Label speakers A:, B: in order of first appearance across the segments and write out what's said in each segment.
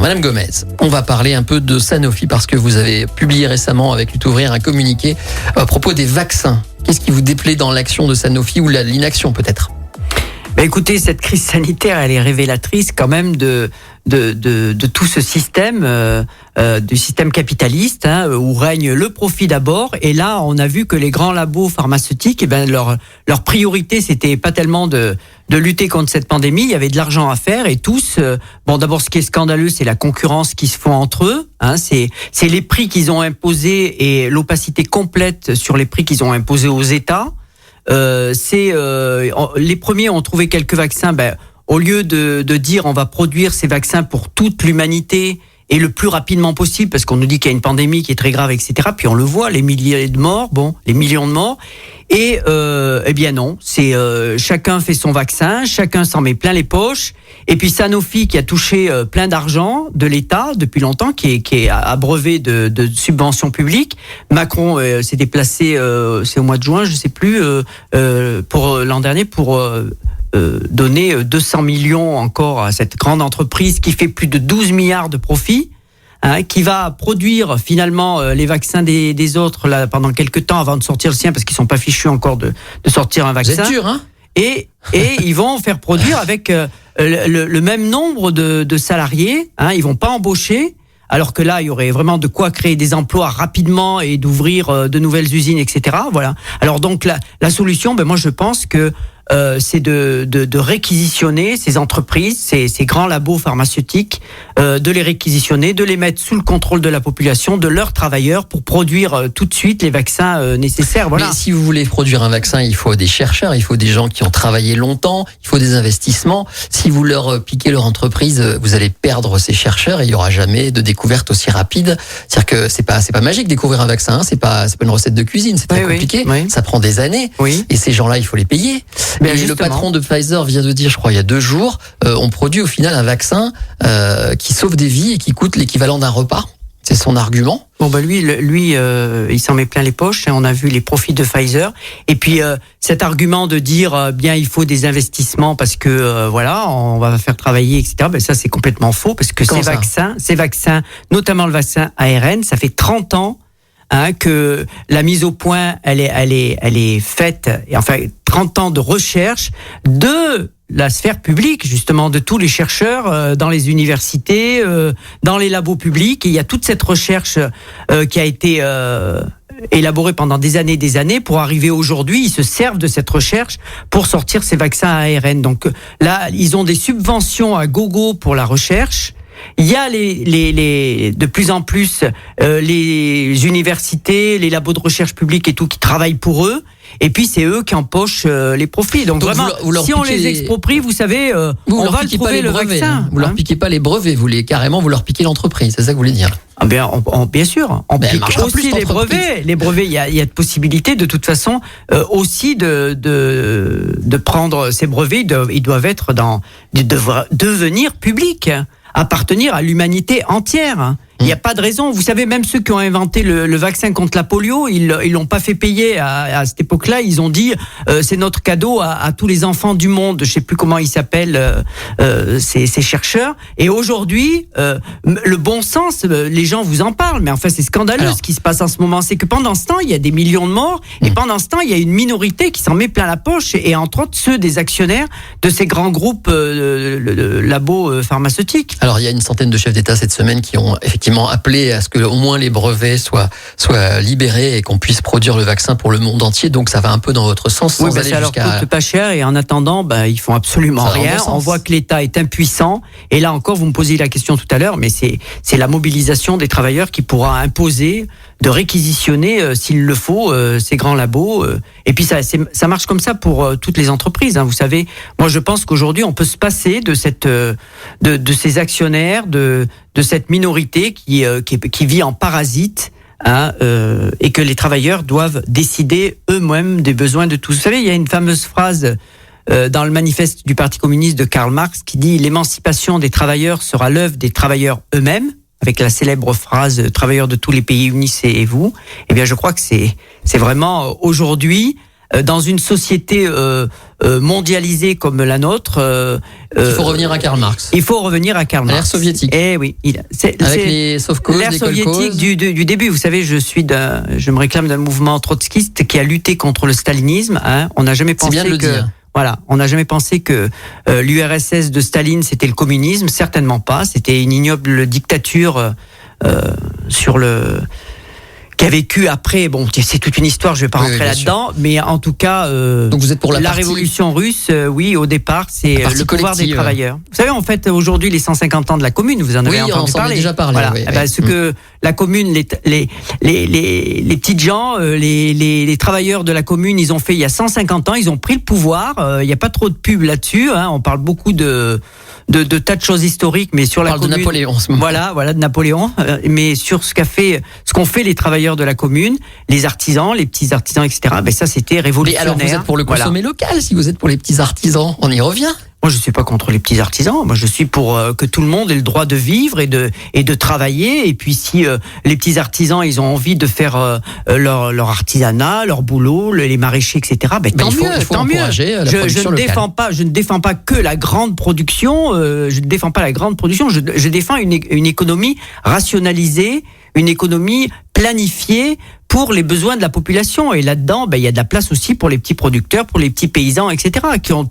A: Madame Gomez, on va parler un peu de Sanofi parce que vous avez publié récemment avec Lutte Ouvrière un communiqué à propos des vaccins. Qu'est-ce qui vous déplaît dans l'action de Sanofi ou l'inaction peut-être ?
B: Écoutez, cette crise sanitaire, elle est révélatrice quand même de tout ce système, du système capitaliste, où règne le profit d'abord. Et là, on a vu que les grands labos pharmaceutiques, leur priorité, c'était pas tellement de lutter contre cette pandémie. Il y avait de l'argent à faire et tous. D'abord, ce qui est scandaleux, c'est la concurrence qui se font entre eux. C'est les prix qu'ils ont imposés et l'opacité complète sur les prix qu'ils ont imposés aux États. Les premiers ont trouvé quelques vaccins. Au lieu de dire on va produire ces vaccins pour toute l'humanité et le plus rapidement possible, parce qu'on nous dit qu'il y a une pandémie qui est très grave, etc. Puis on le voit, les milliers de morts, les millions de morts. Et eh bien non, c'est chacun fait son vaccin, chacun s'en met plein les poches. Et puis Sanofi qui a touché plein d'argent de l'État depuis longtemps, qui est abreuvé de subventions publiques. Macron s'est déplacé, c'est au mois de juin, je sais plus, pour l'an dernier pour donner 200 millions encore à cette grande entreprise qui fait plus de 12 milliards de profits. Qui va produire finalement les vaccins des autres là, pendant quelques temps avant de sortir le sien, parce qu'ils sont pas fichus encore de sortir un vaccin.
A: Vous êtes dur, hein ?
B: Et ils vont faire produire avec le même nombre de salariés. Ils vont pas embaucher, alors que là, il y aurait vraiment de quoi créer des emplois rapidement et d'ouvrir de nouvelles usines, etc. Voilà. Alors donc la solution, moi je pense que c'est de réquisitionner ces entreprises, ces grands labos pharmaceutiques, de les réquisitionner, de les mettre sous le contrôle de la population, de leurs travailleurs, pour produire tout de suite les vaccins nécessaires. Voilà.
A: Mais si vous voulez produire un vaccin, il faut des chercheurs, il faut des gens qui ont travaillé longtemps, il faut des investissements. Si vous leur piquez leur entreprise, vous allez perdre ces chercheurs et il n'y aura jamais de découverte aussi rapide. C'est-à-dire que c'est pas magique découvrir un vaccin, c'est pas une recette de cuisine, c'est très compliqué.
B: Oui.
A: Ça prend des années.
B: Oui.
A: Et ces gens-là, il faut les payer.
B: Mais
A: le patron de Pfizer vient de dire, je crois, il y a 2 jours, on produit au final un vaccin qui sauve des vies et qui coûte l'équivalent d'un repas. C'est son argument.
B: Lui, il s'en met plein les poches. On a vu les profits de Pfizer. Et puis cet argument de dire bien il faut des investissements parce que on va faire travailler, etc. Ça c'est complètement faux, parce que ces vaccins, notamment le vaccin ARN, ça fait 30 ans. Que la mise au point, elle est faite, et enfin 30 ans de recherche de la sphère publique, justement, de tous les chercheurs dans les universités, dans les labos publics. Et il y a toute cette recherche qui a été élaborée pendant des années pour arriver aujourd'hui. Ils se servent de cette recherche pour sortir ces vaccins ARN. Donc là, ils ont des subventions à gogo pour la recherche. Il y a de plus en plus les universités, les labos de recherche publique et tout qui travaillent pour eux. Et puis c'est eux qui empochent les profits. Donc vraiment, si on les exproprie, vous savez, on va trouver le vaccin.
A: Vous leur piquez pas les brevets, vous leur piquez l'entreprise. C'est ça que vous voulez dire ?
B: Bien sûr, on pique aussi les brevets. Les brevets, il y a de possibilités de toute façon aussi de prendre ces brevets. Ils doivent être devenir publics, appartenir à l'humanité entière. Il n'y a pas de raison. Vous savez, même ceux qui ont inventé le vaccin contre la polio, ils l'ont pas fait payer à cette époque-là. Ils ont dit c'est notre cadeau à tous les enfants du monde. Je sais plus comment ils s'appellent ces chercheurs. Et aujourd'hui, le bon sens, les gens vous en parlent, mais enfin c'est scandaleux ce qui se passe en ce moment. C'est que pendant ce temps, il y a des millions de morts, et pendant ce temps, il y a une minorité qui s'en met plein la poche, et entre autres ceux des actionnaires de ces grands groupes labos pharmaceutiques.
A: Alors il y a une centaine de chefs d'État cette semaine qui ont effectivement appelé à ce que au moins les brevets soient libérés et qu'on puisse produire le vaccin pour le monde entier. Donc ça va un peu dans votre sens, sans aller
B: ça leur coûte pas cher, et en attendant, ils font absolument rien. On voit que l'État est impuissant. Et là encore, vous me posiez la question tout à l'heure, mais c'est la mobilisation des travailleurs qui pourra imposer de réquisitionner, s'il le faut, ces grands labos. Et puis ça marche comme ça pour toutes les entreprises. Vous savez, moi je pense qu'aujourd'hui on peut se passer de ces actionnaires, de cette minorité qui vit en parasite, et que les travailleurs doivent décider eux-mêmes des besoins de tous. Vous savez, il y a une fameuse phrase dans le manifeste du Parti communiste de Karl Marx qui dit « L'émancipation des travailleurs sera l'œuvre des travailleurs eux-mêmes », avec la célèbre phrase « Travailleurs de tous les pays, unissez-vous ». Eh bien, je crois que c'est vraiment aujourd'hui dans une société mondialisée comme la nôtre,
A: il faut revenir à Karl Marx.
B: Il faut revenir à Karl Marx.
A: L'ère soviétique.
B: Eh oui,
A: avec les sovkhoz,
B: l'ère
A: les
B: soviétique du début. Vous savez, je me réclame d'un mouvement trotskiste qui a lutté contre le stalinisme. Hein. On n'a jamais pensé que voilà, on n'a jamais pensé que l'URSS de Staline c'était le communisme. Certainement pas. C'était une ignoble dictature qui a vécu après, bon, c'est toute une histoire, je vais pas rentrer là-dedans, mais en tout cas,
A: donc vous êtes pour la
B: révolution russe, oui, au départ, c'est le pouvoir des travailleurs. Vous savez, en fait, aujourd'hui, les 150 ans de la Commune, vous en avez entendu parler.
A: Oui, on en a déjà parlé.
B: Voilà.
A: Oui,
B: ce que la Commune, les petites gens, les travailleurs de la Commune, ils ont fait il y a 150 ans, ils ont pris le pouvoir. Il n'y a pas trop de pub là-dessus. Hein, on parle beaucoup de tas de choses historiques, mais sur la Commune.
A: De Napoléon. En ce moment.
B: Voilà, de Napoléon. Mais sur ce qu'ont fait les travailleurs de la Commune, les artisans, les petits artisans, etc. Ben ça, c'était révolutionnaire.
A: Mais alors, vous êtes pour le consommer local, si vous êtes pour les petits artisans, on y revient.
B: Moi, je suis pas contre les petits artisans. Moi, je suis pour que tout le monde ait le droit de vivre et de travailler. Et puis, si les petits artisans, ils ont envie de faire leur artisanat, leur boulot, les maraîchers, etc. Ben tant mieux, tant mieux. Je ne défends pas que la grande production. Je ne défends pas la grande production. Je défends une économie rationalisée, une économie planifiée pour les besoins de la population. Et là-dedans, il y a de la place aussi pour les petits producteurs, pour les petits paysans, etc., qui ont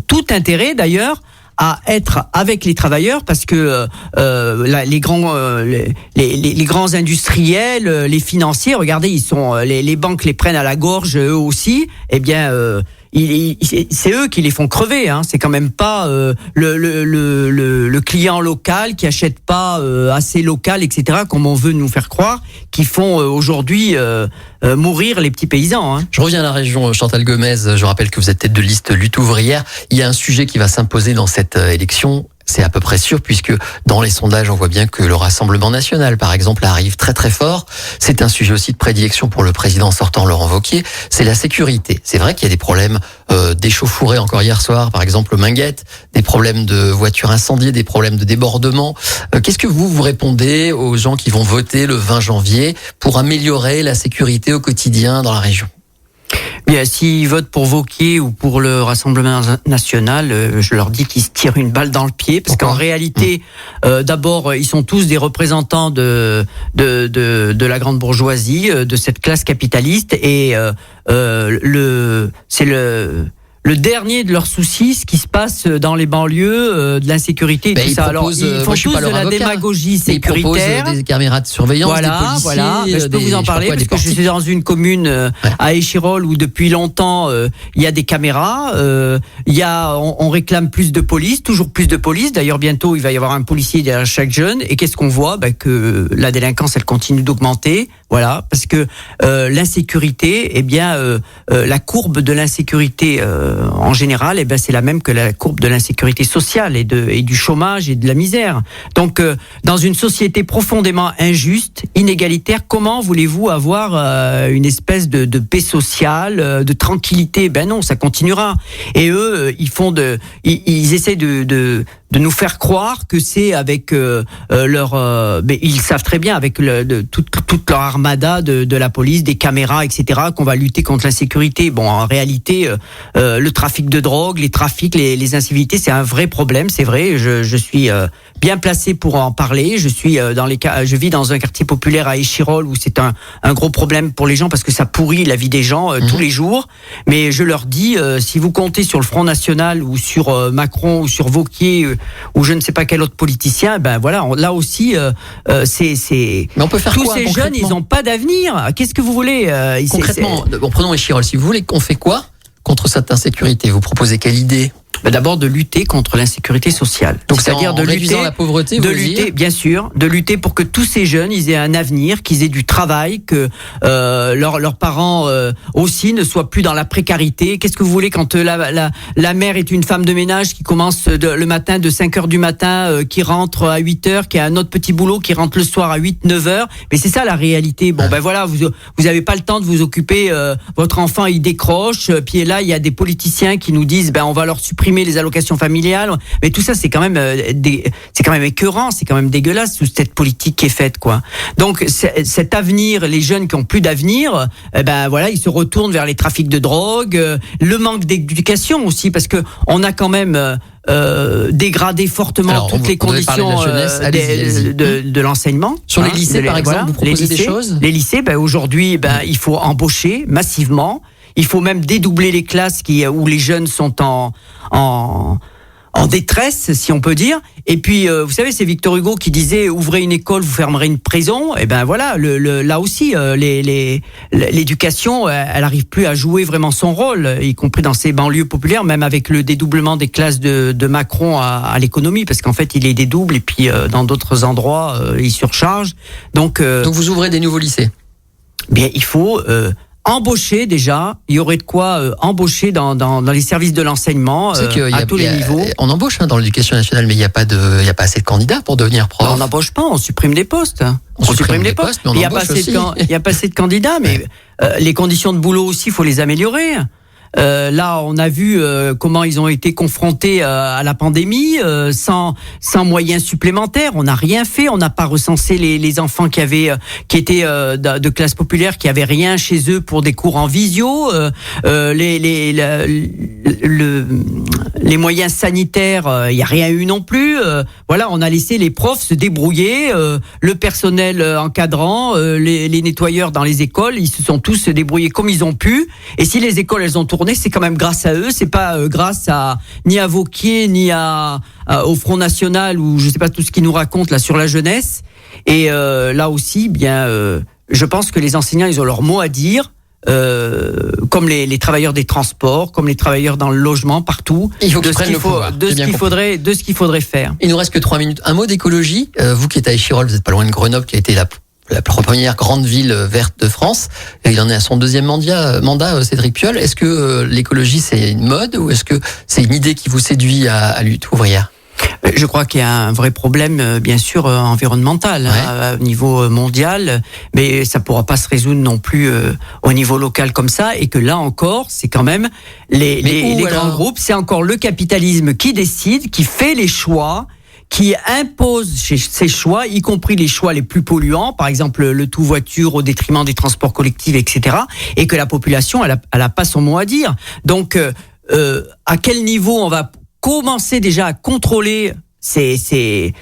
B: tout intérêt d'ailleurs à être avec les travailleurs, parce que les grands industriels, les financiers, regardez, les banques les prennent à la gorge eux aussi. Eh bien, c'est eux qui les font crever. Hein. C'est quand même pas le client local qui achète pas assez local, etc., comme on veut nous faire croire, qui font aujourd'hui mourir les petits paysans. Hein.
A: Je reviens à la région, Chantal Gomez. Je rappelle que vous êtes tête de liste lutte ouvrière. Il y a un sujet qui va s'imposer dans cette élection. C'est à peu près sûr, puisque dans les sondages, on voit bien que le Rassemblement national, par exemple, arrive très très fort. C'est un sujet aussi de prédilection pour le président sortant, Laurent Wauquiez. C'est la sécurité. C'est vrai qu'il y a des problèmes d'échauffourée encore hier soir, par exemple, au Minguette, des problèmes de voitures incendiées, des problèmes de débordement. Qu'est-ce que vous répondez aux gens qui vont voter le 20 janvier pour améliorer la sécurité au quotidien dans la région ?
B: Bien, s'ils votent pour Wauquiez ou pour le Rassemblement national, je leur dis qu'ils se tirent une balle dans le pied, parce qu'en réalité, d'abord, ils sont tous des représentants de la grande bourgeoisie, de cette classe capitaliste, et c'est le dernier de leurs soucis, ce qui se passe dans les banlieues, de l'insécurité et tout ça. Alors, ils font tous de la démagogie sécuritaire.
A: Ils proposent des caméras de surveillance, des policiers.
B: Voilà. Je peux vous en parler parce que je suis dans une commune à Échirol où depuis longtemps il y a des caméras. On réclame plus de police, toujours plus de police. D'ailleurs, bientôt il va y avoir un policier derrière chaque jeune. Et qu'est-ce qu'on voit ? Que la délinquance elle continue d'augmenter. Voilà, parce que l'insécurité, la courbe de l'insécurité en général, c'est la même que la courbe de l'insécurité sociale et du chômage et de la misère. Donc, dans une société profondément injuste, inégalitaire, comment voulez-vous avoir une espèce de paix sociale, de tranquillité ? Ben non, ça continuera. Et eux, ils essaient de nous faire croire que c'est avec mais ils savent très bien avec toute leur armada de la police, des caméras, etc., qu'on va lutter contre l'insécurité. Bon, en réalité, le trafic de drogue, les trafics, les incivilités, c'est un vrai problème, c'est vrai. Je suis bien placé pour en parler. Je vis dans un quartier populaire à Échirol où c'est un gros problème pour les gens parce que ça pourrit la vie des gens tous les jours. Mais je leur dis, si vous comptez sur le Front National ou sur Macron ou sur Wauquiez ou je ne sais pas quel autre politicien, là aussi, c'est.
A: Mais on peut faire
B: tous
A: quoi,
B: ces jeunes, ils n'ont pas d'avenir. Qu'est-ce que vous voulez
A: concrètement? Prenons Échirol. Si vous voulez, on fait quoi contre cette insécurité? Vous proposez quelle idée?
B: D'abord de lutter contre l'insécurité sociale.
A: Donc c'est-à-dire de lutter la pauvreté,
B: bien sûr, de lutter pour que tous ces jeunes ils aient un avenir, qu'ils aient du travail, que leurs parents aussi ne soient plus dans la précarité. Qu'est-ce que vous voulez quand la mère est une femme de ménage qui commence le matin de 5h du matin, qui rentre à 8h, qui a un autre petit boulot, qui rentre le soir à 8-9h. Mais c'est ça la réalité. Bon voilà, vous avez pas le temps de vous occuper, votre enfant il décroche, puis là il y a des politiciens qui nous disent on va leur supprimer supprimer les allocations familiales. Mais tout ça, c'est quand même c'est quand même écœurant, c'est quand même dégueulasse toute cette politique qui est faite, quoi. Donc cet avenir, les jeunes qui ont plus d'avenir, ben voilà, ils se retournent vers les trafics de drogue, le manque d'éducation aussi, parce que on a quand même dégradé fortement toutes les conditions de l'enseignement.
A: Sur les lycées, par exemple, vous proposez des choses ?
B: Les lycées, aujourd'hui, il faut embaucher massivement. Il faut même dédoubler les classes où les jeunes sont en détresse, si on peut dire. Et puis, vous savez, c'est Victor Hugo qui disait « Ouvrez une école, vous fermerez une prison ». Et ben voilà, là aussi, l'éducation, elle arrive plus à jouer vraiment son rôle, y compris dans ces banlieues populaires, même avec le dédoublement des classes de Macron à l'économie, parce qu'en fait, il les dédouble et puis dans d'autres endroits, il surcharge. Donc
A: vous ouvrez des nouveaux lycées ?
B: Bien, il faut... embaucher déjà, il y aurait de quoi embaucher dans les services de l'enseignement à tous les niveaux.
A: On embauche dans l'éducation nationale, mais il y a pas assez de candidats pour devenir prof.
B: On n'embauche pas, on supprime des postes. On supprime des postes, mais il y a pas assez de candidats, mais les conditions de boulot aussi, il faut les améliorer. Là, on a vu comment ils ont été confrontés à la pandémie sans moyens supplémentaires. On n'a rien fait. On n'a pas recensé les enfants qui étaient de classe populaire, qui avaient rien chez eux pour des cours en visio. Les moyens sanitaires, il y a rien eu non plus. Voilà, on a laissé les profs se débrouiller. Le personnel encadrant, les nettoyeurs dans les écoles, ils se sont tous débrouillés comme ils ont pu. Et si les écoles elles ont tourné, c'est quand même grâce à eux, c'est pas grâce ni à Wauquiez ni au Front National ou je sais pas tout ce qu'ils nous racontent là sur la jeunesse. Et là aussi, je pense que les enseignants ils ont leur mot à dire. Comme les travailleurs des transports, comme les travailleurs dans le logement, partout.
A: Il faut de ce
B: qu'il faudrait faire.
A: Il nous reste que 3 minutes. Un mot d'écologie. Vous qui êtes à Échirolles, vous êtes pas loin de Grenoble, qui a été la première grande ville verte de France. Il en est à son deuxième mandat, Cédric Piolle. Est-ce que l'écologie, c'est une mode ou est-ce que c'est une idée qui vous séduit à Lutte ouvrière ?
B: Je crois qu'il y a un vrai problème, bien sûr, environnemental au niveau mondial, mais ça pourra pas se résoudre non plus au niveau local comme ça, et que là encore, c'est quand même les grands groupes, c'est encore le capitalisme qui décide, qui fait les choix, qui impose ses choix, y compris les choix les plus polluants, par exemple le tout voiture au détriment des transports collectifs, etc., et que la population, elle a pas son mot à dire. Donc, à quel niveau on va commencer déjà à contrôler ce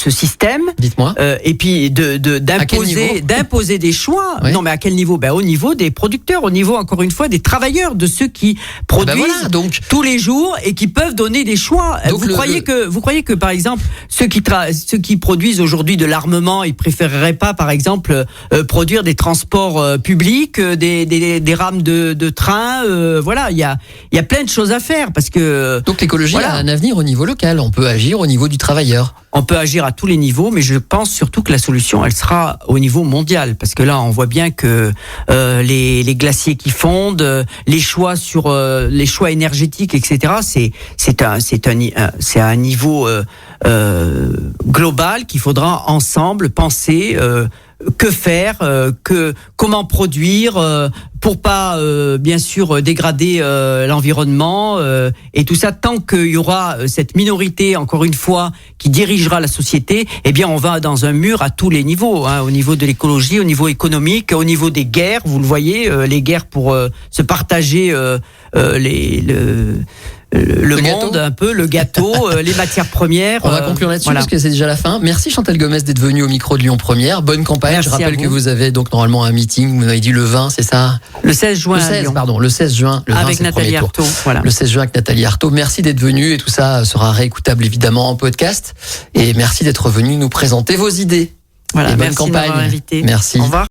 B: système.
A: Dites-moi.
B: Et puis d'imposer des choix. Oui. Non, mais à quel niveau ? Au niveau des producteurs, au niveau encore une fois des travailleurs, de ceux qui produisent tous les jours et qui peuvent donner des choix. Vous croyez que par exemple ceux qui produisent aujourd'hui de l'armement, ils préféreraient pas par exemple produire des transports publics, des rames de train. Voilà, il y a plein de choses à faire parce que
A: donc l'écologie a un avenir au niveau local. On peut agir au niveau du travailleur.
B: On peut agir à tous les niveaux, mais je pense surtout que la solution, elle sera au niveau mondial, parce que là, on voit bien que les glaciers qui fondent, les choix énergétiques, etc. C'est un niveau global qu'il faudra ensemble penser. Que faire, comment produire pour pas bien sûr dégrader l'environnement et tout ça. Tant qu'il y aura cette minorité, encore une fois, qui dirigera la société, eh bien on va dans un mur à tous les niveaux, au niveau de l'écologie, au niveau économique, au niveau des guerres. Vous le voyez, les guerres pour se partager le monde, gâteau. Un peu, le gâteau, les matières premières.
A: On va conclure là-dessus parce que c'est déjà la fin. Merci Chantal Gomez d'être venue au micro de Lyon Première. Bonne campagne.
B: Merci. Je
A: rappelle que vous avez donc normalement un meeting, vous m'avez dit le 20, c'est ça ?
B: Le 16 juin.
A: Le 16 juin. Le 20,
B: avec Nathalie Arthaud. Voilà.
A: Le 16 juin avec Nathalie Arthaud. Merci d'être venue et tout ça sera réécoutable évidemment en podcast. Et merci d'être venu nous présenter vos idées.
B: Voilà,
A: et bonne
B: merci
A: campagne.
B: de m'avoir invité.
A: Merci.
B: Au revoir.